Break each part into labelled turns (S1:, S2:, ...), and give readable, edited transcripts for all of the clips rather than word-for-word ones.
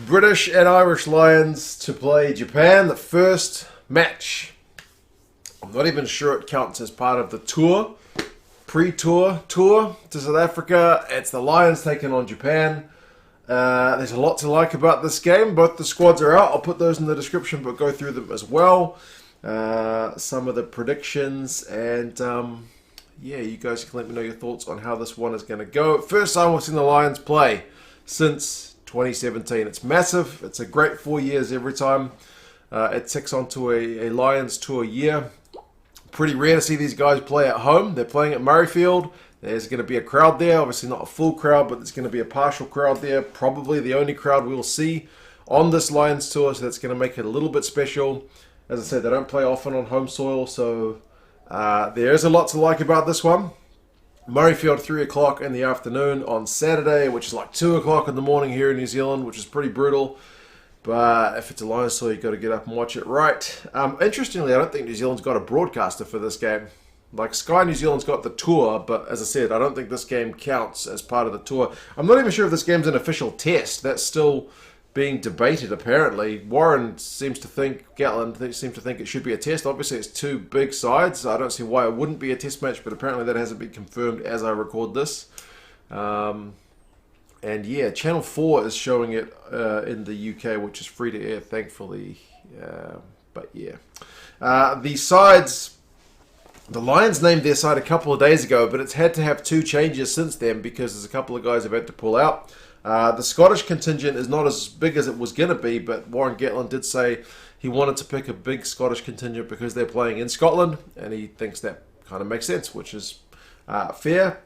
S1: British and Irish Lions to play Japan, the first match. I'm not even sure it counts as part of the tour, pre-tour tour to South Africa. It's the Lions taking on Japan. There's a lot to like about this game. Both the squads are out. I'll put those in the description, but go through them as well. Some of the predictions, and yeah, you guys can let me know your thoughts on how this one is going to go. First time we've seen the Lions play since 2017. It's massive. It's a great 4 years every time. It ticks onto a Lions tour year. Pretty rare to see these guys play at home. They're playing at Murrayfield. There's going to be a crowd there. Obviously not a full crowd, but there's going to be a partial crowd there. Probably the only crowd we'll see on this Lions tour, so that's going to make it a little bit special. As I said, they don't play often on home soil, so there is a lot to like about this one. Murrayfield, 3 o'clock in the afternoon on Saturday, which is like 2 o'clock in the morning here in New Zealand, which is pretty brutal. But if it's a Lions tour, you've got to get up and watch it right. Interestingly, I don't think New Zealand's got a broadcaster for this game. Like, Sky New Zealand's got the tour, but as I said, I don't think this game counts as part of the tour. I'm not even sure if this game's an official test. That's still being debated, apparently. Warren seems to think, Gatland seems to think it should be a test. Obviously, it's two big sides. I don't see why it wouldn't be a test match, but apparently that hasn't been confirmed as I record this. And yeah, Channel 4 is showing it in the UK, which is free to air, thankfully. But yeah. The sides, the Lions named their side a couple of days ago, but it's had to have two changes since then because there's a couple of guys who've had to pull out. The Scottish contingent is not as big as it was going to be, but Warren Gatland did say he wanted to pick a big Scottish contingent because they're playing in Scotland, and he thinks that kind of makes sense, which is fair.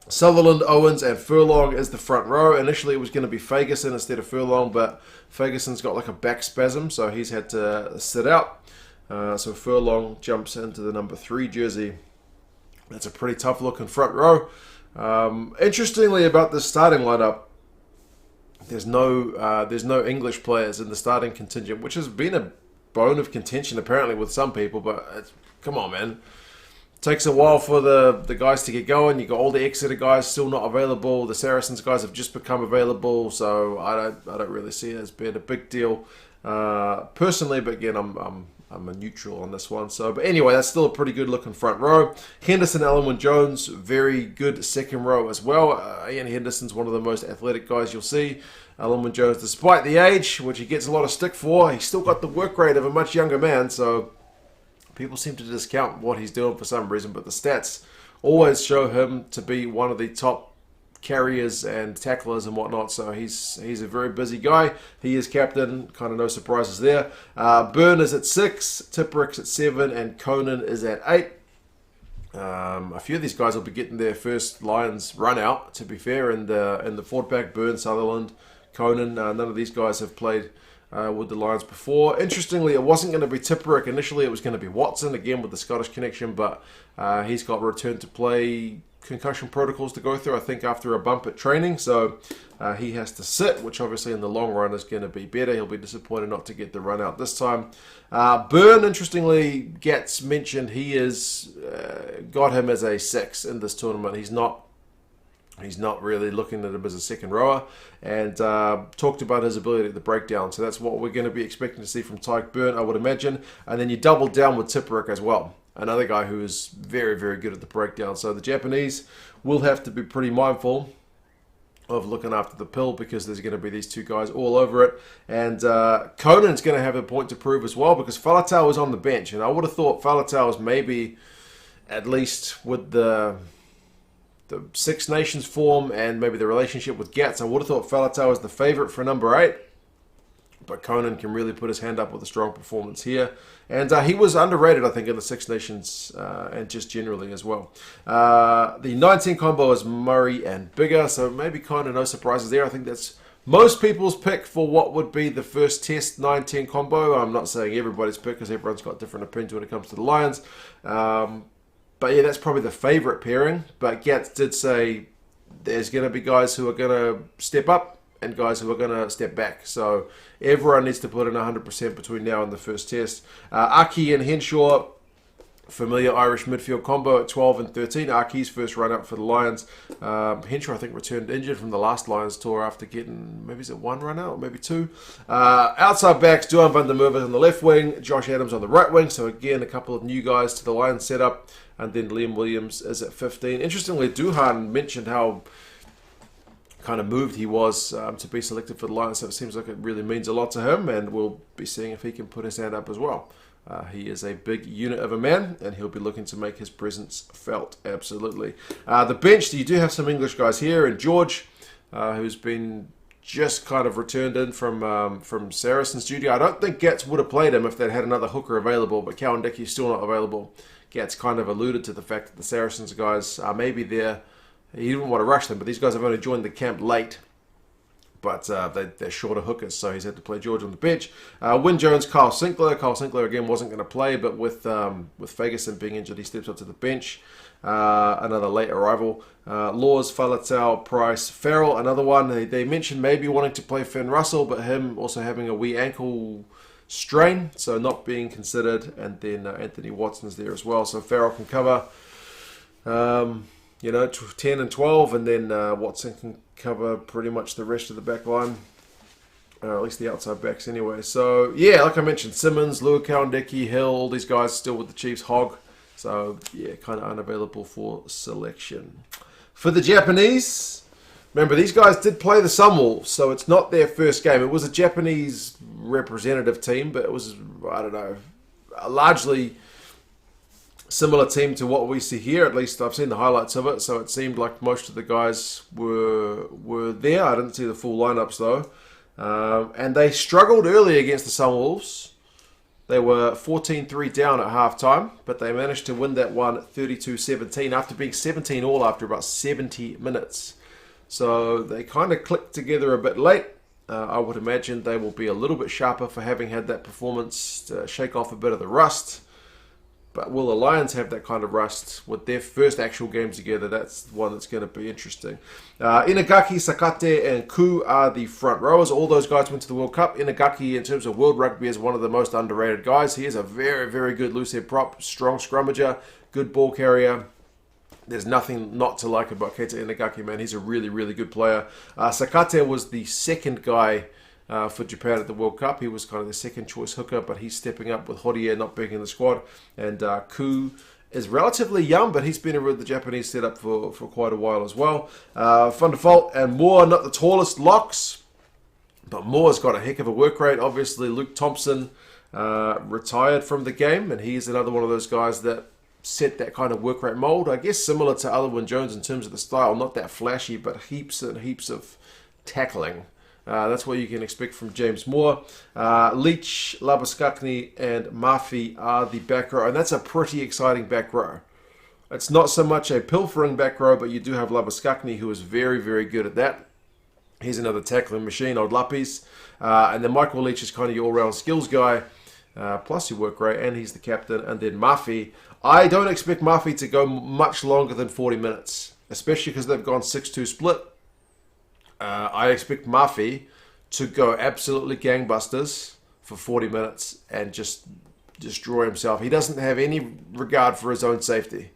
S1: Sutherland, Owens, and Furlong is the front row. Initially, it was going to be Ferguson instead of Furlong, but Ferguson's got like a back spasm, so he's had to sit out. So Furlong jumps into the number 3 jersey. That's a pretty tough-looking front row. Interestingly about the starting lineup, there's no English players in the starting contingent, which has been a bone of contention apparently with some people. But come on, man, it takes a while for the guys to get going. You got all the Exeter guys still not available. The Saracens guys have just become available, so I don't really see it as being a big deal personally. But again, I'm a neutral on this one. So, but anyway, that's still a pretty good looking front row. Henderson, Alun, Jones, very good second row as well. Iain Henderson's one of the most athletic guys you'll see. Alun Jones, despite the age, which he gets a lot of stick for, he's still got the work rate of a much younger man. So people seem to discount what he's doing for some reason, but the stats always show him to be one of the top carriers and tacklers and whatnot, so he's a very busy guy. He is captain, kind of no surprises there. Beirne is at 6, Tipuric's at 7, and Conan is at 8. A few of these guys will be getting their first Lions run out, to be fair, in the forward pack. Beirne, Sutherland, Conan, none of these guys have played with the Lions before. Interestingly, it wasn't going to be Tipuric. Initially, it was going to be Watson, again with the Scottish connection, but he's got return to play concussion protocols to go through, I think, after a bump at training, so he has to sit, which obviously in the long run is going to be better. He'll be disappointed not to get the run out this time. Beirne, interestingly, gets mentioned. He is got him as a 6 in this tournament. He's not really looking at him as a second rower, and talked about his ability at the breakdown. So that's what we're going to be expecting to see from Tadhg Beirne, I would imagine. And then you double down with Tipuric as well, another guy who is very, very good at the breakdown. So the Japanese will have to be pretty mindful of looking after the pill because there's going to be these two guys all over it. And Conan's going to have a point to prove as well because Faletau is on the bench. And I would have thought Faletau is maybe, at least with the Six Nations form and maybe the relationship with Gats, I would have thought Faletau is the favourite for number 8. But Conan can really put his hand up with a strong performance here. And he was underrated, I think, in the Six Nations and just generally as well. The 19 combo is Murray and Biggar, so maybe kind of no surprises there. I think that's most people's pick for what would be the first test 19 combo. I'm not saying everybody's pick because everyone's got different opinions when it comes to the Lions. But yeah, that's probably the favourite pairing. But Gats did say there's going to be guys who are going to step up and guys who are going to step back. So everyone needs to put in 100% between now and the first test. Aki and Henshaw, familiar Irish midfield combo at 12 and 13. Arky's first run-up for the Lions. Henshaw, I think, returned injured from the last Lions tour after getting, maybe is it one run-out, or maybe two. Outside backs, Duhan van der Merwe on the left wing, Josh Adams on the right wing. So again, a couple of new guys to the Lions setup. And then Liam Williams is at 15. Interestingly, Duhan mentioned how kind of moved he was to be selected for the Lions. So it seems like it really means a lot to him. And we'll be seeing if he can put his hand up as well. He is a big unit of a man, and he'll be looking to make his presence felt, absolutely. The bench, you do have some English guys here, and George, who's been just kind of returned in from Saracen's duty. I don't think Gats would have played him if they'd had another hooker available, but Cowan Dickey's still not available. Gats kind of alluded to the fact that the Saracens guys are maybe there. He didn't want to rush them, but these guys have only joined the camp late. But they're shorter hookers, so he's had to play George on the bench. Wyn Jones, Kyle Sinckler. Kyle Sinckler, again, wasn't going to play, but with Ferguson being injured, he steps up to the bench. Another late arrival. Laws, Faletau, Price, Farrell, another one. They mentioned maybe wanting to play Finn Russell, but him also having a wee ankle strain, so not being considered. And then Anthony Watson's there as well, so Farrell can cover 10 and 12, and then Watson can cover pretty much the rest of the back line, at least the outside backs anyway. So yeah, like I mentioned, Simmons, Lua Cowan-Dickey, Hill, all these guys still with the Chiefs. Hogg, so yeah, kind of unavailable for selection. For the Japanese, remember these guys did play the Sunwolves, so it's not their first game. It was a Japanese representative team, but it was, I don't know, largely similar team to what we see here. At least I've seen the highlights of it, so it seemed like most of the guys were there. I didn't see the full lineups though. And they struggled early against the Sunwolves. They were 14-3 down at halftime, but they managed to win that one 32-17 after being 17 all after about 70 minutes. So they kind of clicked together a bit late. I would imagine they will be a little bit sharper for having had that performance to shake off a bit of the rust. But will the Lions have that kind of rust with their first actual game together? That's the one that's going to be interesting. Inagaki, Sakate, and Ku are the front rowers. All those guys went to the World Cup. Inagaki, in terms of world rugby, is one of the most underrated guys. He is a very, very good loosehead prop, strong scrummager, good ball carrier. There's nothing not to like about Keita Inagaki, man. He's a really, really good player. Sakate was the second guy for Japan at the World Cup. He was kind of the second choice hooker, but he's stepping up with Horie not being in the squad. And Ku is relatively young, but he's been with the Japanese setup for quite a while as well. Van der Vault and Moore, not the tallest locks, but Moore's got a heck of a work rate. Obviously, Luke Thompson retired from the game, and he's another one of those guys that set that kind of work rate mold. I guess similar to Alun Jones in terms of the style, not that flashy, but heaps and heaps of tackling. That's what you can expect from James Moore. Leach, Labuskakny, and Murphy are the back row, and that's a pretty exciting back row. It's not so much a pilfering back row, but you do have Labuskakny, who is very, very good at that. He's another tackling machine, old Lappies. And then Michael Leach is kind of your all-round skills guy, plus your work rate, and he's the captain. And then Murphy, I don't expect Murphy to go much longer than 40 minutes, especially because they've gone 6-2 split. I expect Murphy to go absolutely gangbusters for 40 minutes and just destroy himself. He doesn't have any regard for his own safety.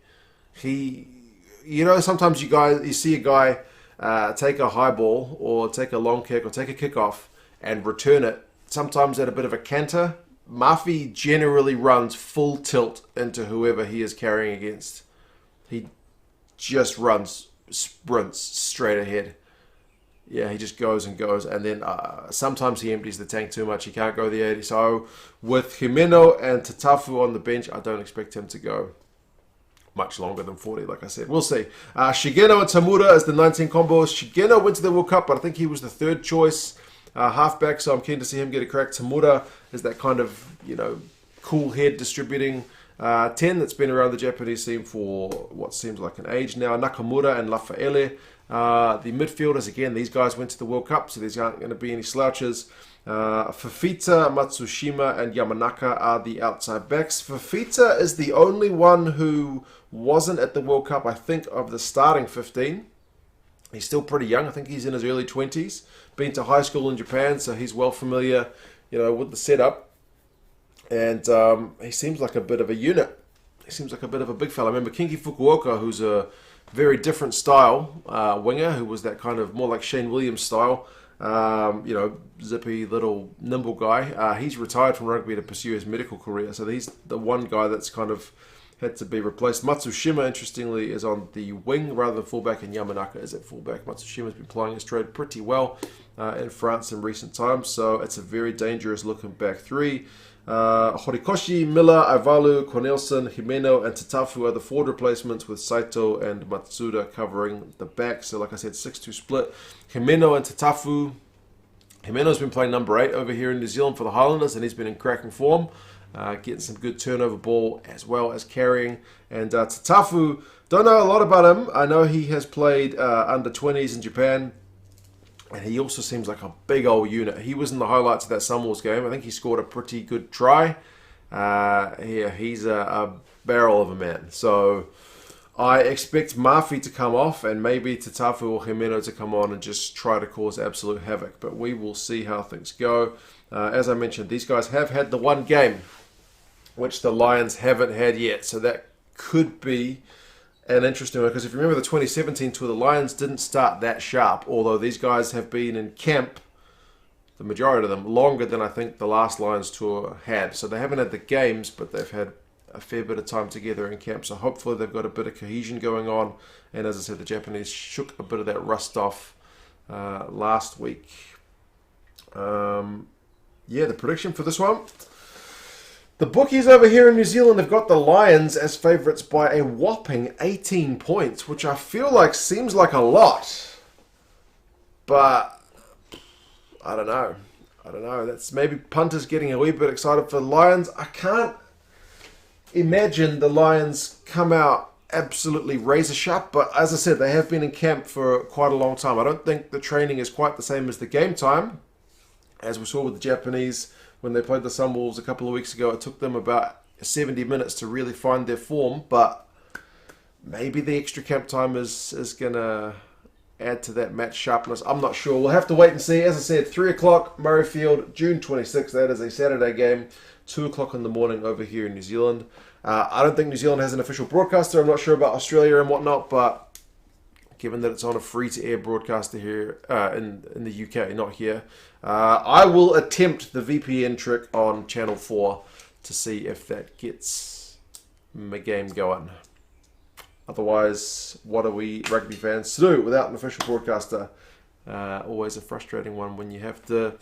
S1: Sometimes you see a guy take a high ball or take a long kick or take a kickoff and return it, sometimes at a bit of a canter. Murphy generally runs full tilt into whoever he is carrying against. He just sprints straight ahead. Yeah, he just goes and goes, and then sometimes he empties the tank too much. He can't go the 80. So with Himeno and Tatafu on the bench, I don't expect him to go much longer than 40, like I said. We'll see. Shigeno and Tamura as the 19 combos. Shigeno went to the World Cup, but I think he was the third choice halfback, so I'm keen to see him get a crack. Tamura is that kind of, cool head distributing 10 that's been around the Japanese team for what seems like an age now. Nakamura and Lafaele. The midfielders, again, these guys went to the World Cup, so these aren't going to be any slouches. Fafita, Matsushima, and Yamanaka are the outside backs. Fafita is the only one who wasn't at the World Cup, I think, of the starting 15. He's still pretty young. I think he's in his early 20s. Been to high school in Japan, so he's well familiar, with the setup. And he seems like a bit of a unit. he seems like a bit of a big fella. I remember Kinki Fukuoka, who's a very different style winger, who was that kind of more like Shane Williams style. You know, zippy little nimble guy. He's retired from rugby to pursue his medical career, so he's the one guy that's kind of had to be replaced. Matsushima, interestingly, is on the wing rather than fullback, and Yamanaka is at fullback. Matsushima's been playing his trade pretty well in France in recent times, so it's a very dangerous looking back three. Horikoshi, Miller, Ivalu, Cornelson, Himeno, and Tatafu are the forward replacements, with Saito and Matsuda covering the back. So, like I said, 6-2 split. Himeno and Tatafu. Himeno's been playing number 8 over here in New Zealand for the Highlanders, and he's been in cracking form, getting some good turnover ball as well as carrying. And Tatafu, don't know a lot about him. I know he has played under 20s in Japan. And he also seems like a big old unit. He was in the highlights of that Sunwolves game. I think he scored a pretty good try. Yeah, he's a barrel of a man. So I expect Mafi to come off and maybe Tatafu or Himeno to come on and just try to cause absolute havoc. But we will see how things go. As I mentioned, these guys have had the one game, which the Lions haven't had yet. So that could be an interesting one, because if you remember the 2017 tour, the Lions didn't start that sharp, although these guys have been in camp, the majority of them, longer than I think the last Lions tour had. So they haven't had the games, but they've had a fair bit of time together in camp. So hopefully they've got a bit of cohesion going on. And as I said, the Japanese shook a bit of that rust off last week. Yeah, the prediction for this one. The bookies over here in New Zealand have got the Lions as favourites by a whopping 18 points, which I feel like seems like a lot. But I don't know. That's maybe punters getting a wee bit excited for the Lions. I can't imagine the Lions come out absolutely razor sharp, but as I said, they have been in camp for quite a long time. I don't think the training is quite the same as the game time, as we saw with the Japanese. When they played the Sunwolves a couple of weeks ago, it took them about 70 minutes to really find their form, but maybe the extra camp time is going to add to that match sharpness. I'm not sure. We'll have to wait and see. As I said, 3 o'clock, Murrayfield, June 26th. That is a Saturday game, 2 o'clock in the morning over here in New Zealand. I don't think New Zealand has an official broadcaster. I'm not sure about Australia and whatnot, but given that it's on a free-to-air broadcaster here in the UK, not here, I will attempt the VPN trick on Channel 4 to see if that gets my game going. Otherwise, what are we rugby fans to do without an official broadcaster? Always a frustrating one when you have to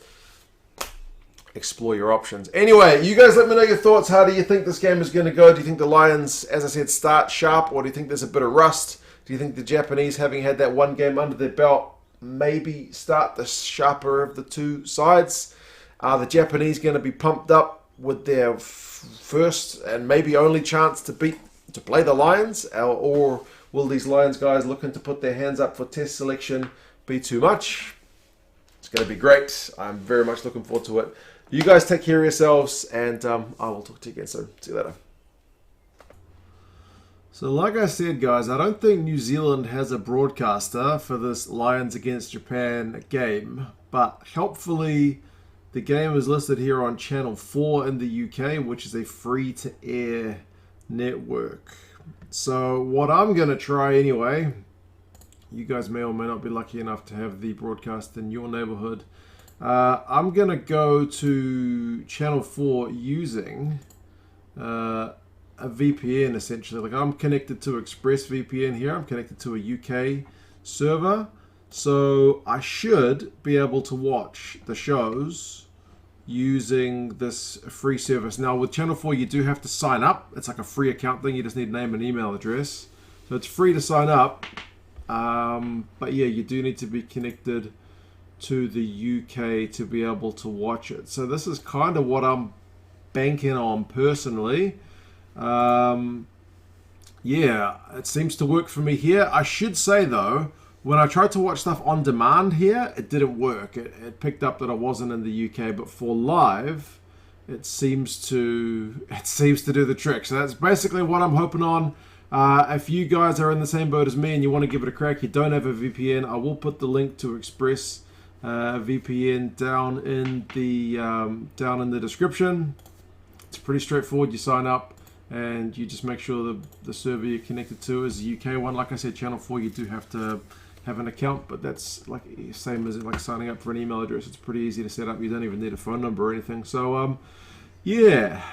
S1: explore your options. Anyway, you guys let me know your thoughts. How do you think this game is going to go? Do you think the Lions, as I said, start sharp, or do you think there's a bit of rust? Do you think the Japanese, having had that one game under their belt, maybe start the sharper of the two sides? Are the Japanese going to be pumped up with their first and maybe only chance to play the Lions? Or will these Lions guys looking to put their hands up for test selection be too much? It's going to be great. I'm very much looking forward to it. You guys take care of yourselves, and I will talk to you again soon. See you later. So like I said, guys, I don't think New Zealand has a broadcaster for this Lions against Japan game, but helpfully the game is listed here on Channel 4 in the UK, which is a free-to-air network. So what I'm going to try anyway, you guys may or may not be lucky enough to have the broadcast in your neighborhood. I'm going to go to Channel 4 using a VPN, essentially. Like, I'm connected to ExpressVPN here. I'm connected to a UK server. So I should be able to watch the shows using this free service. Now, with Channel 4, you do have to sign up. It's like a free account thing. You just need name and email address. So it's free to sign up. But yeah, you do need to be connected to the UK to be able to watch it. So this is kind of what I'm banking on personally. Yeah, it seems to work for me here. I should say though, when I tried to watch stuff on demand here, it didn't work. It picked up that I wasn't in the UK, but for live, it seems to do the trick. So that's basically what I'm hoping on. If you guys are in the same boat as me and you want to give it a crack, you don't have a VPN, I will put the link to Express VPN down in the description. It's pretty straightforward. You sign up, and you just make sure the server you're connected to is a UK one. Like I said, Channel 4, you do have to have an account, but that's like same as like signing up for an email address. It's pretty easy to set up. You don't even need a phone number or anything. So yeah,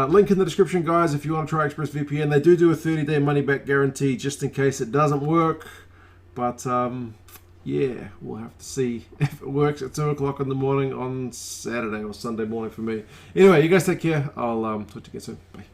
S1: link in the description, guys, if you want to try ExpressVPN. They do a 30-day money-back guarantee just in case it doesn't work, but yeah, we'll have to see if it works at 2 o'clock in the morning on Saturday or Sunday morning for me. Anyway, you guys take care. I'll talk to you again soon. Bye.